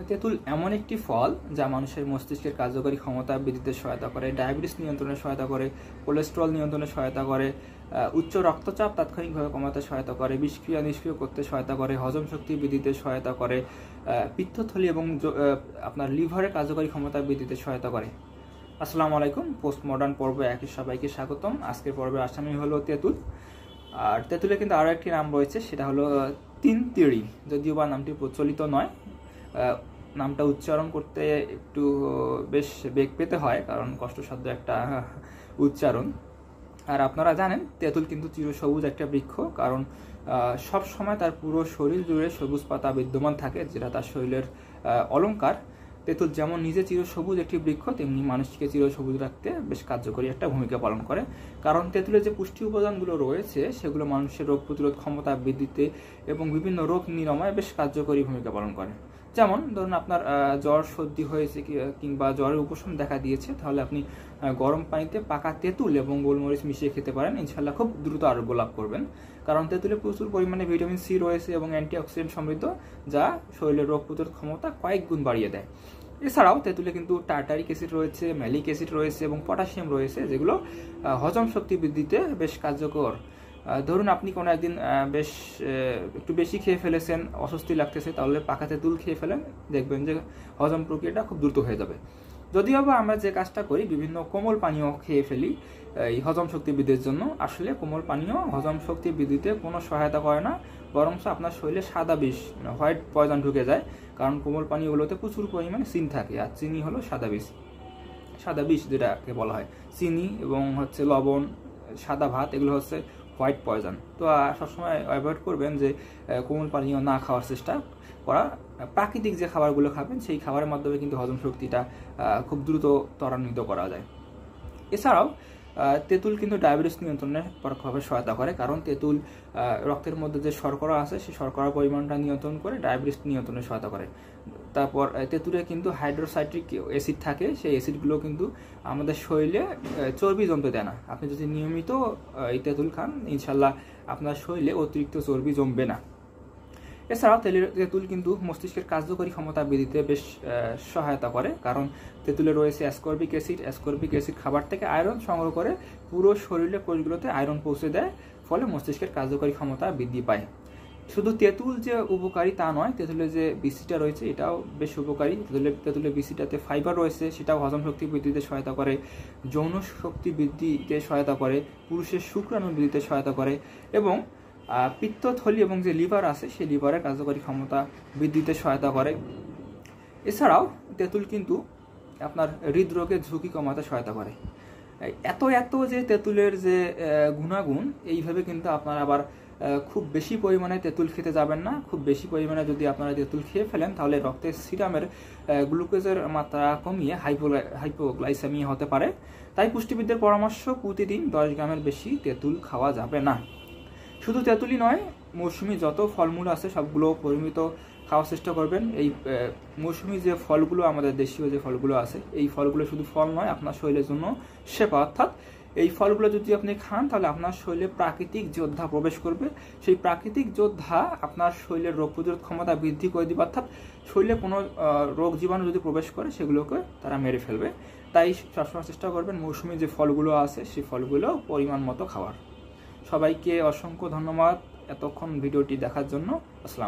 তেঁতুল এমন একটি ফল যা মানুষের মস্তিষ্কের কার্যকরী ক্ষমতা বৃদ্ধিতে সহায়তা করে, ডায়াবেটিস নিয়ন্ত্রণে সহায়তা করে, কোলেস্টেরল নিয়ন্ত্রণে সহায়তা করে, উচ্চ রক্তচাপ তাৎক্ষণিকভাবে কমাতে সহায়তা করে, বিষক্রিয়া নিষ্ক্রিয় করতে সহায়তা করে, হজম শক্তি বৃদ্ধিতে সহায়তা করে, পিত্তথলি এবং আপনার লিভারের কার্যকরী ক্ষমতা বৃদ্ধিতে সহায়তা করে। আসসালামু আলাইকুম, পোস্ট মডার্ন পর্বে একই সবাইকে স্বাগতম। আজকের পর্বে আসামি হলো তেঁতুল। আর তেঁতুলের কিন্তু আরও একটি নাম রয়েছে, সেটা হলো তিনতিড়ি, যদিও বা নামটি প্রচলিত নয়। নামটা উচ্চারণ করতে একটু বেশ বেগ পেতে হয়, কারণ কষ্টসাধ্য একটা উচ্চারণ। আর আপনারা জানেন তেঁতুল কিন্তু চিরসবুজ একটা বৃক্ষ, কারণ সব সময় তার পুরো শরীর জুড়ে সবুজ পাতা বিদ্যমান থাকে, যেটা তার শরীরের অলংকার। তেঁতুল যেমন নিজে চিরসবুজ একটি বৃক্ষ, তেমনি মানুষকে চিরসবুজ রাখতে বেশ কার্যকরী একটা ভূমিকা পালন করে। কারণ তেঁতুলের যে পুষ্টি উপাদানগুলো রয়েছে সেগুলো মানুষের রোগ প্রতিরোধ ক্ষমতা বৃদ্ধিতে এবং বিভিন্ন রোগ নিরাময়ে বেশ কার্যকরী ভূমিকা পালন করে। যেমন ধরুন আপনার জ্বর সর্দি হয়েছে কিংবা জ্বরের উপশম দেখা দিয়েছে, তাহলে আপনি গরম পানিতে পাকা তেঁতুল এবং গোলমরিচ মিশিয়ে খেতে পারেন, ইনশাল্লাহ খুব দ্রুত আরোগ্য লাভ করবেন। কারণ তেঁতুলে প্রচুর পরিমাণে ভিটামিন সি রয়েছে এবং অ্যান্টিঅক্সিডেন্ট সমৃদ্ধ, যা শরীরের রোগ প্রতিরোধ ক্ষমতা কয়েক গুণ বাড়িয়ে দেয়। এছাড়াও তেঁতুলে কিন্তু টার্টারিক অ্যাসিড রয়েছে, ম্যালিক অ্যাসিড রয়েছে এবং পটাশিয়াম রয়েছে, যেগুলো হজম শক্তি বৃদ্ধিতে বেশ কার্যকর। ধরুন আপনি কোনো একদিন একটু বেশি খেয়ে ফেলেছেন, অস্বস্তি লাগতেছে, তাহলে পাকা তেঁতুল খেয়ে ফেলেন, দেখবেন যে হজম প্রক্রিয়াটা খুব দ্রুত হয়ে যাবে। যদিও বা আমরা যে কাজটা করি, বিভিন্ন কোমল পানীয় খেয়ে ফেলি এই হজম শক্তি বৃদ্ধির জন্য, আসলে কোমল পানীয় হজম শক্তি বৃদ্ধিতে কোনো সহায়তা করে না, বরং আপনার শরীরে সাদা বিষ, হোয়াইট পয়জন ঢুকে যায়। কারণ কোমল পানীয়গুলোতে প্রচুর পরিমাণে চিনি থাকে, আর চিনি হলো সাদা বিষ যেটাকে বলা হয়। চিনি এবং লবণ, সাদা ভাত, এগুলো হচ্ছে হোয়াইট পয়জন। তো সবসময় অ্যাভয়েড করবেন যে কোমল পানীয় না খাওয়ার চেষ্টা করা। প্রাকৃতিক যে খাবারগুলো খাবেন সেই খাবারের মাধ্যমে কিন্তু হজম শক্তিটা খুব দ্রুত ত্বরান্বিত করা যায়। এছাড়াও তেঁতুল কিন্তু ডায়াবেটিস নিয়ন্ত্রণে পরোক্ষভাবে সহায়তা করে, কারণ তেঁতুল রক্তের মধ্যে যে শর্করা আছে সেই শর্করার পরিমাণটা নিয়ন্ত্রণ করে ডায়াবেটিস নিয়ন্ত্রণে সহায়তা করে। তারপর তেঁতুলে কিন্তু হাইড্রোসাইট্রিক অ্যাসিড থাকে, সেই অ্যাসিডগুলো কিন্তু আমাদের শরীরে চর্বি জমতে দেয় না। আপনি যদি নিয়মিত এই তেঁতুল খান, ইনশাল্লাহ আপনার শরীরে অতিরিক্ত চর্বি জমবে না। এছাড়াও তেঁতুল কিন্তু মস্তিষ্কের কার্যকরী ক্ষমতা বৃদ্ধিতে বেশ সহায়তা করে, কারণ তেঁতুলে রয়েছে অ্যাসকর্বিক অ্যাসিড খাবার থেকে আয়রন সংগ্রহ করে পুরো শরীরের কোষগুলোতে আয়রন পৌঁছে দেয়, ফলে মস্তিষ্কের কার্যকরী ক্ষমতা বৃদ্ধি পায়। শুধু তেঁতুল যে উপকারী তা নয়, তেঁতুলের যে বিচিটা রয়েছে এটাও বেশ উপকারী। তেঁতুলের বিচিটাতে ফাইবার রয়েছে, সেটাও হজম শক্তি বৃদ্ধিতে সহায়তা করে, যৌন শক্তি বৃদ্ধিতে সহায়তা করে, পুরুষের শুক্রাণু বৃদ্ধিতে সহায়তা করে এবং পিত্তথলি এবং যে লিভার আছে সেই লিভারের কার্যকরী ক্ষমতা বৃদ্ধিতে সহায়তা করে। এছাড়াও তেঁতুল কিন্তু আপনার হৃদরোগের ঝুঁকি কমাতে সহায়তা করে। এত যে তেঁতুলের যে গুণাগুণ, এইভাবে কিন্তু আপনারা আবার খুব বেশি পরিমাণে তেঁতুল খেতে যাবেন না। খুব বেশি পরিমাণে যদি আপনারা তেঁতুল খেয়ে ফেলেন, তাহলে রক্তের সিরামের গ্লুকোজের মাত্রা কমিয়ে হাইপোগ্লাইসেমিয়া হতে পারে। তাই পুষ্টিবিদদের পরামর্শ, প্রতিদিন 10 গ্রামের বেশি তেঁতুল খাওয়া যাবে না। শুধু তেঁতুলই নয়, মৌসুমি যত ফলমূল আছে সবগুলো পরিমিত খাওয়ার চেষ্টা করবেন। এই মৌসুমি যে ফলগুলো, আমাদের দেশীয় যে ফলগুলো আছে, এই ফলগুলো শুধু ফল নয়, আপনার শরীরের জন্য সেবা। অর্থাৎ এই ফলগুলো যদি আপনি খান, তাহলে আপনার শরীরে প্রাকৃতিক যোদ্ধা প্রবেশ করবে। সেই প্রাকৃতিক যোদ্ধা আপনার শরীরের রোগ প্রতিরোধ ক্ষমতা বৃদ্ধি করে দিবে, অর্থাৎ শরীরে কোনো রোগ জীবাণু যদি প্রবেশ করে সেগুলোকে তারা মেরে ফেলবে। তাই সবসময় চেষ্টা করবেন মৌসুমি যে ফলগুলো আছে সেই ফলগুলো পরিমাণ মতো খাওয়ার। সবাইকে অসংখ্য ধন্যবাদ এতক্ষণ ভিডিওটি দেখার জন্য। আসসালাম।